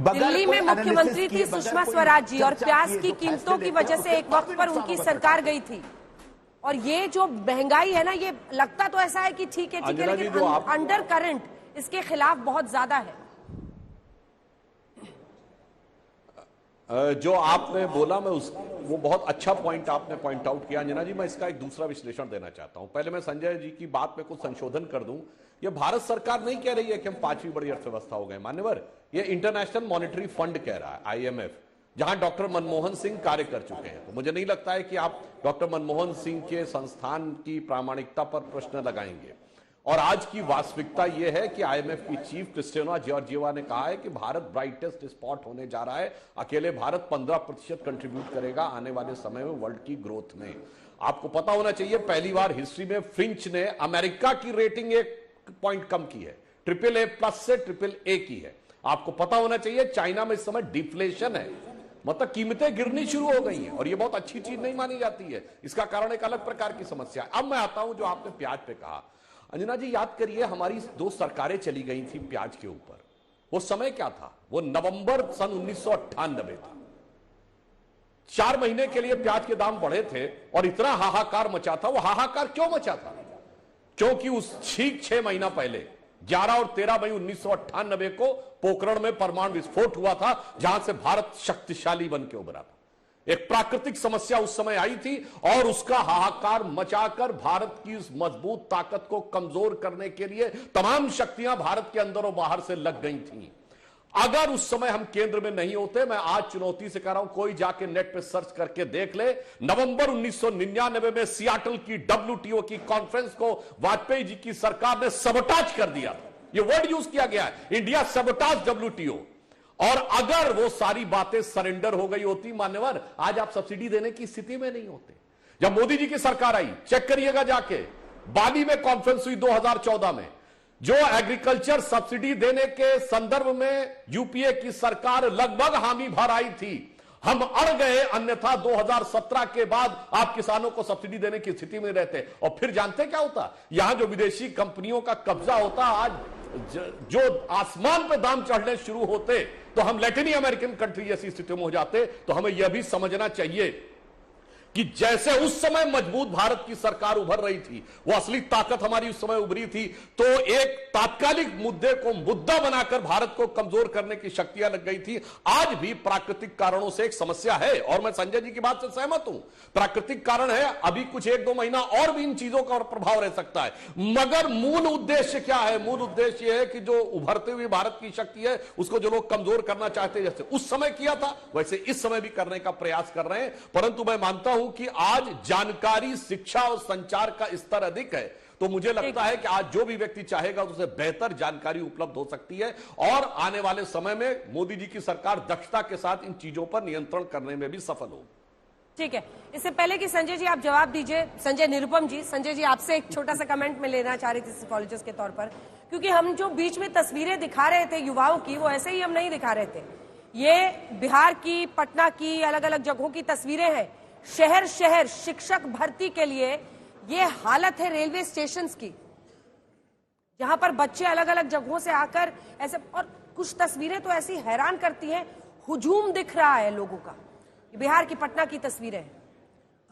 दिल्ली में मुख्यमंत्री थी सुषमा स्वराज जी और प्याज की कीमतों की वजह से एक वक्त पर उनकी सरकार गई थी। और ये जो महंगाई है ना, ये लगता तो ऐसा है कि ठीक है लेकिन अंडर करंट इसके खिलाफ बहुत ज्यादा है। जो आपने बोला वो बहुत अच्छा पॉइंट आपने पॉइंट आउट किया अंजना जी। मैं इसका एक दूसरा विश्लेषण देना चाहता हूं। पहले मैं संजय जी की बात में कुछ संशोधन कर दूं। ये भारत सरकार नहीं कह रही है कि हम 5वीं बड़ी अर्थव्यवस्था हो गए मान्यवर, ये इंटरनेशनल मॉनेटरी फंड कह रहा है, IMF, जहां डॉक्टर मनमोहन सिंह कार्य कर चुके हैं। तो मुझे नहीं लगता है कि आप डॉक्टर मनमोहन सिंह के संस्थान की प्रामाणिकता पर प्रश्न लगाएंगे। और आज की वास्तविकता यह है कि IMF की चीफ क्रिस्टियाना जॉर्जिएवा ने कहा है कि भारत ब्राइटेस्ट स्पॉट होने जा रहा है। अकेले भारत 15% कंट्रीब्यूट करेगा आने वाले समय में वर्ल्ड की ग्रोथ में। आपको पता होना चाहिए पहली बार हिस्ट्री में फिंच ने अमेरिका की रेटिंग 1 पॉइंट कम की है, AAA+ से AAA की है। आपको पता होना चाहिए चाइना में इस समय डिफ्लेशन है, मतलब कीमतें गिरनी शुरू हो गई हैं और ये बहुत अच्छी चीज नहीं मानी जाती है। इसका कारण एक अलग प्रकार की समस्या है। अब मैं आता हूं जो आपने प्याज पे कहा। अंजना जी याद करिए, हमारी 2 सरकारें चली गई थी प्याज के ऊपर। वो समय क्या था? वो नवंबर सन 1998 था। 4 महीने के लिए प्याज के दाम बढ़े थे और इतना हाहाकार मचा था। वो हाहाकार क्यों मचा था? क्योंकि उस ठीक 6 महीना पहले 11 और 13 मई 1998 को पोखरण में परमाणु विस्फोट हुआ था, जहां से भारत शक्तिशाली बन के उभरा था। एक प्राकृतिक समस्या उस समय आई थी और उसका हाहाकार मचाकर भारत की उस मजबूत ताकत को कमजोर करने के लिए तमाम शक्तियां भारत के अंदर और बाहर से लग गई थीं। अगर उस समय हम केंद्र में नहीं होते, मैं आज चुनौती से कह रहा हूं, कोई जाके नेट पे सर्च करके देख ले, नवंबर 1999 में सियाटल की WTO की कॉन्फ्रेंस को वाजपेयी जी की सरकार ने सबोटाज कर दिया। ये वर्ड यूज किया गया है, इंडिया सबोटाज WTO। और अगर वो सारी बातें सरेंडर हो गई होती मान्यवर, आज आप सब्सिडी देने की स्थिति में नहीं होते। जब मोदी जी की सरकार आई, चेक करिएगा जाके, बाली में कॉन्फ्रेंस हुई 2014 में, जो एग्रीकल्चर सब्सिडी देने के संदर्भ में यूपीए की सरकार लगभग हामी भर आई थी। हम अड़ गए, अन्यथा 2017 के बाद आप किसानों को सब्सिडी देने की स्थिति में रहते। और फिर जानते क्या होता? यहां जो विदेशी कंपनियों का कब्जा होता, आज जो आसमान पे दाम चढ़ने शुरू होते, तो हम लैटिन अमेरिकन कंट्री जैसी स्थिति में हो जाते। तो हमें यह भी समझना चाहिए कि जैसे उस समय मजबूत भारत की सरकार उभर रही थी, वो असली ताकत हमारी उस समय उभरी थी, तो एक तात्कालिक मुद्दे को मुद्दा बनाकर भारत को कमजोर करने की शक्तियां लग गई थी। आज भी प्राकृतिक कारणों से एक समस्या है और मैं संजय जी की बात से सहमत हूं। प्राकृतिक कारण है, अभी कुछ 1-2 महीना और भी इन चीजों का प्रभाव रह सकता है, मगर मूल उद्देश्य क्या है? मूल उद्देश्य यह है कि जो उभरते हुए भारत की शक्ति है, उसको जो लोग कमजोर करना चाहते हैं, जैसे उस समय किया था, वैसे इस समय भी करने का प्रयास कर रहे हैं। परंतु मैं मानता हूं कि आज जानकारी, शिक्षा और संचार का स्तर अधिक है, तो मुझे लगता है कि आज जो भी व्यक्ति चाहेगा उसे बेहतर जानकारी उपलब्ध हो सकती है और आने वाले समय में मोदी जी की सरकार दक्षता के साथ इन चीजों पर नियंत्रण करने में भी सफल हो। ठीक है, इससे पहले कि संजय जी आप जवाब दीजिए, संजय निरुपम जी, संजय जी आपसे एक छोटा सा कमेंट में लेना चाह रही थी साइकोलॉजिस्ट के तौर पर, क्योंकि हम जो बीच में तस्वीरें दिखा रहे थे युवाओं की, वो ऐसे ही हम नहीं दिखा रहे थे। ये बिहार की, पटना की, अलग अलग जगहों की तस्वीरें हैं। शहर शहर शिक्षक भर्ती के लिए ये हालत है रेलवे स्टेशन की, जहां पर बच्चे अलग अलग जगहों से आकर ऐसे, और कुछ तस्वीरें तो ऐसी हैरान करती हैं, हुजूम दिख रहा है लोगों का। बिहार की, पटना की तस्वीरें।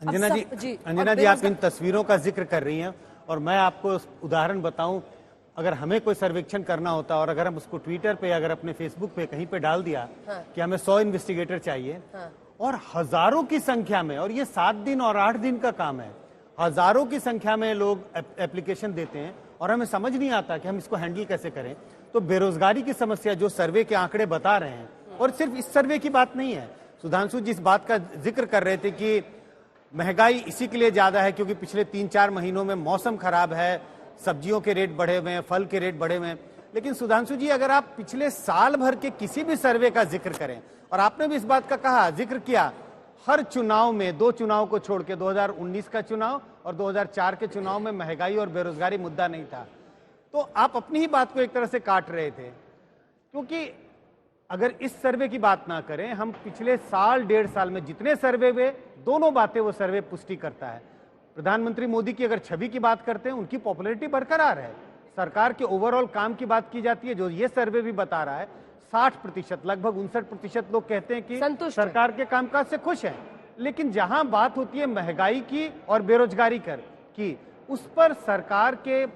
अंजना जी आप इन तस्वीरों का जिक्र कर रही हैं और मैं आपको उदाहरण बताऊं, अगर हमें कोई सर्वेक्षण करना होता और अगर हम उसको ट्विटर पे, अगर अपने फेसबुक पे कहीं पे डाल दिया कि हमें 100 इन्वेस्टिगेटर चाहिए, और हजारों की संख्या में, और ये 7 दिन और 8 दिन का काम है, हजारों की संख्या में लोग एप्लीकेशन देते हैं और हमें समझ नहीं आता कि हम इसको हैंडल कैसे करें। तो बेरोजगारी की समस्या जो सर्वे के आंकड़े बता रहे हैं, और सिर्फ इस सर्वे की बात नहीं है, सुधांशु जी इस बात का जिक्र कर रहे थे कि महंगाई इसी के लिए ज्यादा है क्योंकि पिछले 3-4 महीनों में मौसम खराब है, सब्जियों के रेट बढ़े हुए हैं, फल के रेट बढ़े हुए हैं। लेकिन सुधांशु जी अगर आप पिछले साल भर के किसी भी सर्वे का जिक्र करें, और आपने भी इस बात का कहा, जिक्र किया, हर चुनाव में, 2 चुनाव को छोड़ के 2019 का चुनाव और 2004 के चुनाव में महंगाई और बेरोजगारी मुद्दा नहीं था। तो आप अपनी ही बात को एक तरह से काट रहे थे, क्योंकि अगर इस सर्वे की बात ना करें, हम पिछले साल 1.5 साल में जितने सर्वे हुए, दोनों बातें वो सर्वे पुष्टि करता है। प्रधानमंत्री मोदी की अगर छवि की बात करते हैं, उनकी पॉपुलैरिटी बरकरार है। सरकार के ओवरऑल काम की बात की जाती है, जो ये सर्वे भी बता रहा है, 60%, लगभग 59% लोग कहते हैं कि संतुष्ट हैं। सरकार के कामकाज से खुश हैं। लेकिन जहां बात होती है महंगाई की और बेरोजगारी की, उस पर सरकार के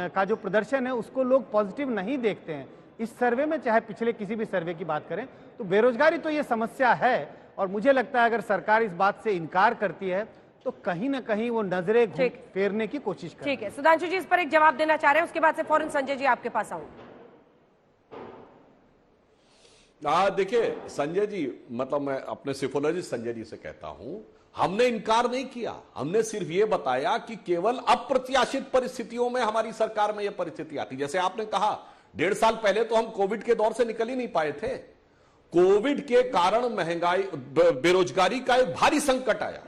का जो प्रदर्शन है उसको लोग पॉजिटिव नहीं देखते हैं। इस सर्वे में, चाहे पिछले किसी भी सर्वे की बात करें, तो बेरोजगारी तो ये समस्या है। और मुझे लगता है अगर सरकार इस बात से इनकार करती है तो कहीं ना कहीं वो नजरें फेरने की कोशिश कर। ठीक है, सुधांशु जी इस पर एक जवाब देना चाह रहे हैं, उसके बाद से फौरन संजय जी आपके पास आऊंगा। देखिए संजय जी, मतलब मैं अपने सिफोलॉजिस्ट संजय जी से कहता हूं, हमने इनकार नहीं किया, हमने सिर्फ ये बताया कि केवल अप्रत्याशित परिस्थितियों में हमारी सरकार में यह परिस्थिति आती। जैसे आपने कहा 1.5 साल पहले तो हम कोविड के दौर से निकल ही नहीं पाए थे। कोविड के कारण महंगाई, बेरोजगारी का एक भारी संकट आया।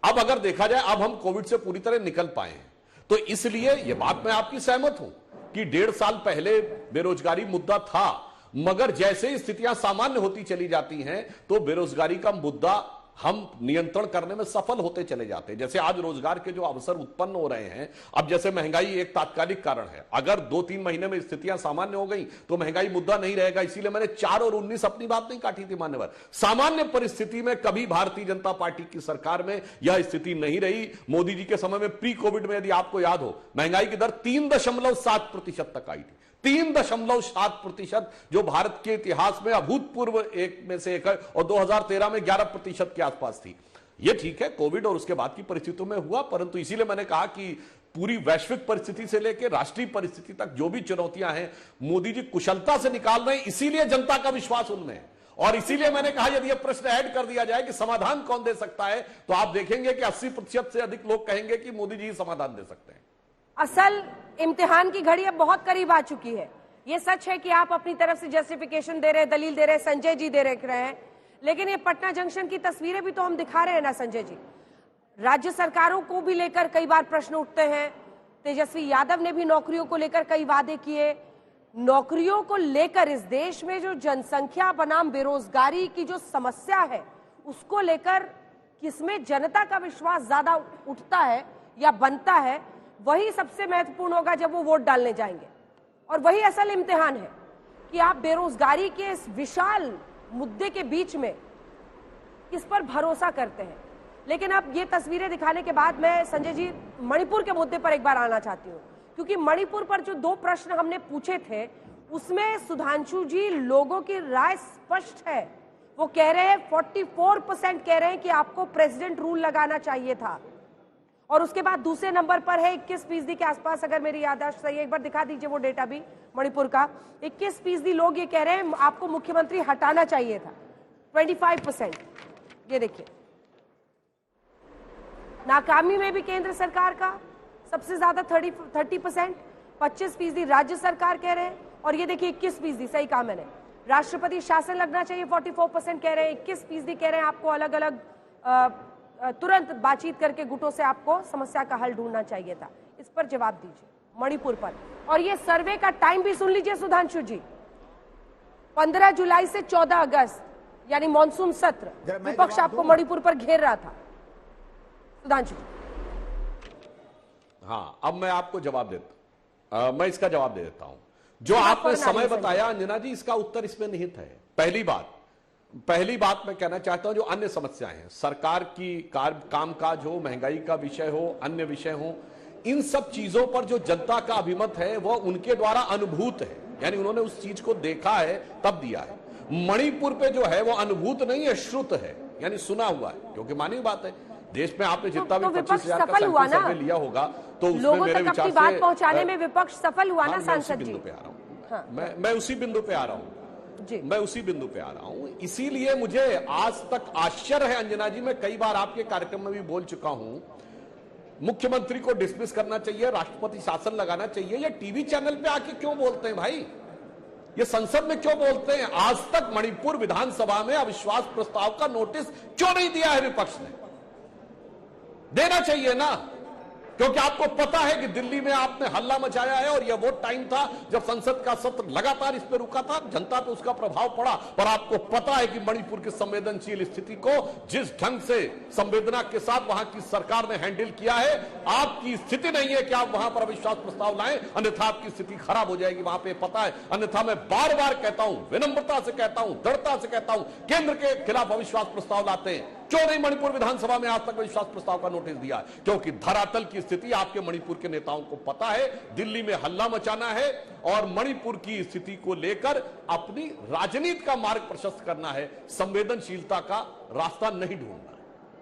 अब अगर देखा जाए, अब हम कोविड से पूरी तरह निकल पाए हैं, तो इसलिए यह बात मैं आपकी सहमत हूं कि 1.5 साल पहले बेरोजगारी मुद्दा था, मगर जैसे स्थितियां सामान्य होती चली जाती हैं तो बेरोजगारी का मुद्दा हम नियंत्रण करने में सफल होते चले जाते हैं। जैसे आज रोजगार के जो अवसर उत्पन्न हो रहे हैं, अब जैसे महंगाई एक तात्कालिक कारण है, अगर 2-3 महीने में स्थितियां सामान्य हो गई तो महंगाई मुद्दा नहीं रहेगा। इसीलिए मैंने 4 और 19 अपनी बात नहीं काटी थी मान्यवर। सामान्य परिस्थिति में कभी भारतीय जनता पार्टी की सरकार में यह स्थिति नहीं रही। मोदी जी के समय में प्री कोविड में, यदि आपको याद हो, महंगाई की दर 3.7% तक आई थी। 3.7%, जो भारत के इतिहास में अभूतपूर्व एक में से एक है, और 2013 में 11% के आसपास थी। यह ठीक है, कोविड और उसके बाद की परिस्थितियों में हुआ, परंतु इसीलिए मैंने कहा कि पूरी वैश्विक परिस्थिति से लेकर राष्ट्रीय परिस्थिति तक जो भी चुनौतियां हैं, मोदी जी कुशलता से निकाल रहे हैं, इसीलिए जनता का विश्वास उनमें है। और इसीलिए मैंने कहा यदि यह प्रश्न ऐड कर दिया जाए कि समाधान कौन दे सकता है, तो आप देखेंगे कि 80% से अधिक लोग कहेंगे कि मोदी जी समाधान दे सकते हैं। असल इम्तिहान की घड़ी अब बहुत करीब आ चुकी है। ये सच है कि आप अपनी तरफ से जस्टिफिकेशन दे रहे हैं, दलील दे रहे हैं, संजय जी दे रहे हैं, लेकिन ये पटना जंक्शन की तस्वीरें भी तो हम दिखा रहे हैं ना संजय जी। राज्य सरकारों को भी लेकर कई बार प्रश्न उठते हैं। तेजस्वी यादव ने भी नौकरियों को लेकर कई वादे किए। नौकरियों को लेकर इस देश में जो जनसंख्या बनाम बेरोजगारी की जो समस्या है, उसको लेकर किसमें जनता का विश्वास ज्यादा उठता है या बनता है, वही सबसे महत्वपूर्ण होगा जब वो वोट डालने जाएंगे। और वही असल इम्तिहान है कि आप बेरोजगारी के इस विशाल मुद्दे के बीच में किस पर भरोसा करते हैं। लेकिन अब ये तस्वीरें दिखाने के बाद मैं संजय जी मणिपुर के मुद्दे पर एक बार आना चाहती हूँ, क्योंकि मणिपुर पर जो 2 प्रश्न हमने पूछे थे उसमें सुधांशु जी लोगों की राय स्पष्ट है। वो कह रहे हैं 44% कह रहे हैं कि आपको प्रेसिडेंट रूल लगाना चाहिए था, और उसके बाद दूसरे नंबर पर है 21% के आसपास, अगर मेरी याददाश्त सही है, एक बार दिखा दीजिए वो डेटा भी मणिपुर का। 21% लोग ये कह रहे हैं आपको मुख्यमंत्री हटाना चाहिए था। 25%, ये देखिए। नाकामी में भी केंद्र सरकार का सबसे ज्यादा 30%, 25% राज्य सरकार कह रहे हैं, और ये देखिए 21%, सही कहा मैंने, राष्ट्रपति शासन लगना चाहिए 44% कह रहे हैं, 21% कह रहे हैं आपको अलग अलग तुरंत बातचीत करके गुटों से आपको समस्या का हल ढूंढना चाहिए था। इस पर जवाब दीजिए मणिपुर पर। और ये सर्वे का टाइम भी सुन लीजिए सुधांशु जी, 15 जुलाई से 14 अगस्त यानी मॉनसून सत्र विपक्ष आपको मणिपुर पर घेर रहा था। सुधांशु हाँ, अब मैं आपको जवाब देता, मैं इसका जवाब दे देता हूं। जो आपने समय बताया अंजना जी, इसका उत्तर इसमें निहित है। पहली बात मैं कहना चाहता हूं, जो अन्य समस्याएं हैं, सरकार की कामकाज हो, महंगाई का विषय हो, अन्य विषय हो, इन सब चीजों पर जो जनता का अभिमत है वह उनके द्वारा अनुभूत है, यानी उन्होंने उस चीज को देखा है तब दिया है। मणिपुर पे जो है वो अनुभूत नहीं है, श्रुत है, यानी सुना हुआ है। क्योंकि मानी बात है, देश में आपने जितना भी 25,000 का सैंपल सर्वे लिया होगा तो उसमें मेरे विचार से बात पहुंचाने में विपक्ष सफल हुआ ना सांसद जी। पे आ रहा हूं मैं उसी बिंदु पे आ रहा हूं मैं उसी बिंदु पे आ रहा हूं। इसीलिए मुझे आज तक आश्चर्य है अंजना जी, मैं कई बार आपके कार्यक्रम में भी बोल चुका हूं, मुख्यमंत्री को डिसमिस करना चाहिए, राष्ट्रपति शासन लगाना चाहिए। ये टीवी चैनल पे आके क्यों बोलते हैं भाई, ये संसद में क्यों बोलते हैं? आज तक मणिपुर विधानसभा में अविश्वास प्रस्ताव का नोटिस क्यों नहीं दिया है विपक्ष ने? देना चाहिए ना। क्योंकि आपको पता है कि दिल्ली में आपने हल्ला मचाया है और यह वो टाइम था जब संसद का सत्र लगातार इस पर रुका था, जनता पे उसका प्रभाव पड़ा। पर आपको पता है कि मणिपुर की संवेदनशील स्थिति को जिस ढंग से संवेदना के साथ वहां की सरकार ने हैंडल किया है, आपकी स्थिति नहीं है कि आप वहां पर अविश्वास प्रस्ताव लाएं, अन्यथा आपकी स्थिति खराब हो जाएगी। वहां पे पता है, अन्यथा मैं बार बार कहता हूं, विनम्रता से कहता हूं, दृढ़ता से कहता हूं, केंद्र के खिलाफ अविश्वास प्रस्ताव लाते हैं। क्यों नहीं मणिपुर विधानसभा में आज तक विश्वास प्रस्ताव का नोटिस दिया? क्योंकि धरातल की स्थिति आपके मणिपुर के नेताओं को पता है, दिल्ली में हल्ला मचाना है और मणिपुर की स्थिति को लेकर अपनी राजनीति का मार्ग प्रशस्त करना है, संवेदनशीलता का रास्ता नहीं ढूंढना।